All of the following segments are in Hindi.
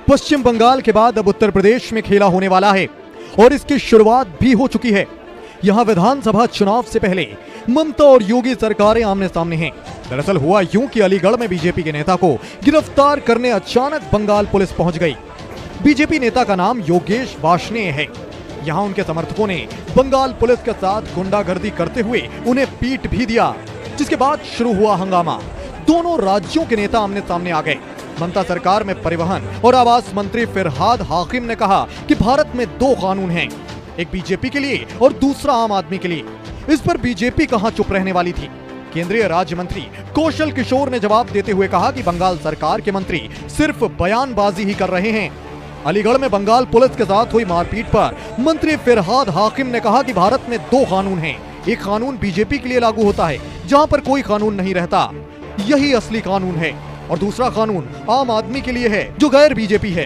पश्चिम बंगाल के बाद अब उत्तर प्रदेश में खेला होने वाला है और इसकी शुरुआत भी हो चुकी है। यहां विधानसभा चुनाव से पहले ममता और योगी सरकारें आमने सामने हैं। दरअसल हुआ यूं कि अलीगढ़ में बीजेपी के नेता को गिरफ्तार करने अचानक बंगाल पुलिस पहुंच गई। बीजेपी नेता का नाम योगेश वार्ष्णेय है। यहां उनके समर्थकों ने बंगाल पुलिस के साथ गुंडागर्दी करते हुए उन्हें पीट भी दिया, जिसके बाद शुरू हुआ हंगामा। दोनों राज्यों के नेता आमने सामने आ गए। ममता सरकार में परिवहन और आवास मंत्री फिरहाद हाकिम ने कहा कि भारत में दो कानून हैं, एक बीजेपी के लिए और दूसरा आम आदमी के लिए। इस पर बीजेपी कहां चुप रहने वाली थी। केंद्रीय राज्य मंत्री कौशल किशोर ने जवाब देते हुए कहा कि बंगाल सरकार के मंत्री सिर्फ बयानबाजी ही कर रहे हैं। अलीगढ़ में बंगाल पुलिस के साथ हुई मारपीट पर मंत्री फिरहाद हाकिम ने कहा कि भारत में दो कानून हैं, एक कानून बीजेपी के लिए लागू होता है जहां पर कोई कानून नहीं रहता, यही असली कानून है, और दूसरा कानून आम आदमी के लिए है जो गैर बीजेपी है।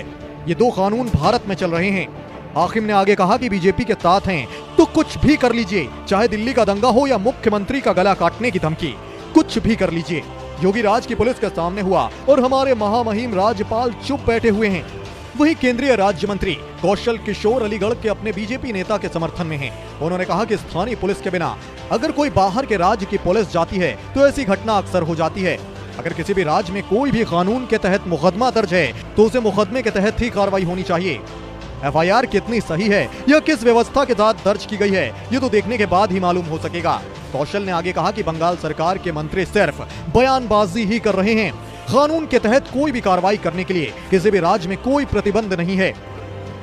ये दो कानून भारत में चल रहे हैं। हाकिम ने आगे कहा कि बीजेपी के साथ हैं तो कुछ भी कर लीजिए, चाहे दिल्ली का दंगा हो या मुख्यमंत्री का गला काटने की धमकी, कुछ भी कर लीजिए। योगी राज की पुलिस के सामने हुआ और हमारे महामहिम राज्यपाल चुप बैठे हुए हैं। वही केंद्रीय राज्य मंत्री कौशल किशोर अलीगढ़ के अपने बीजेपी नेता के समर्थन में हैं। उन्होंने कहा कि स्थानीय पुलिस के बिना अगर कोई बाहर के राज्य की पुलिस जाती है तो ऐसी घटना अक्सर हो जाती है। अगर किसी भी राज्य में कोई भी कानून के तहत मुकदमा दर्ज है तो उसे मुकदमे के तहत ही कार्रवाई होनी चाहिए। एफआईआर कितनी सही है या किस व्यवस्था के साथ दर्ज की गई है, ये तो देखने के बाद ही मालूम हो सकेगा। कौशल ने आगे कहा कि बंगाल सरकार के मंत्री सिर्फ बयानबाजी ही कर रहे हैं। कानून के तहत कोई भी कार्रवाई करने के लिए किसी भी राज्य में कोई प्रतिबंध नहीं है।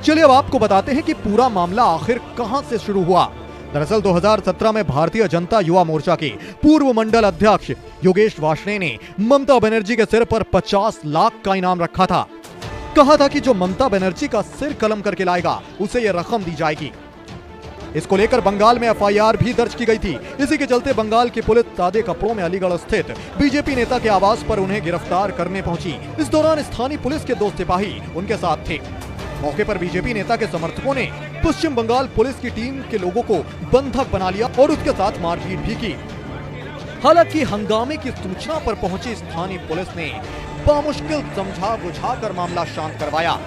चलिए अब आपको बताते हैं कि पूरा मामला आखिर कहां से शुरू हुआ। दरअसल 2017 में भारतीय जनता युवा मोर्चा के पूर्व मंडल अध्यक्ष योगेश वार्ष्णेय ने ममता बनर्जी के सिर पर 50 लाख का इनाम रखा था। कहा था कि जो ममता बनर्जी का सिर कलम करके लाएगा उसे यह रकम दी जाएगी। इसको लेकर बंगाल में एफआईआर भी दर्ज की गई थी। इसी के चलते बंगाल की पुलिस सादे कपड़ों में अलीगढ़ स्थित बीजेपी नेता के आवास पर उन्हें गिरफ्तार करने पहुंची। इस दौरान स्थानीय पुलिस के 2 सिपाही उनके साथ थे। मौके पर बीजेपी नेता के समर्थकों ने पश्चिम बंगाल पुलिस की टीम के लोगों को बंधक बना लिया और उसके साथ मारपीट भी की। हालांकि हंगामे की सूचना पर पहुंची स्थानीय पुलिस ने बामुश्किल समझा बुझाकर मामला शांत करवाया।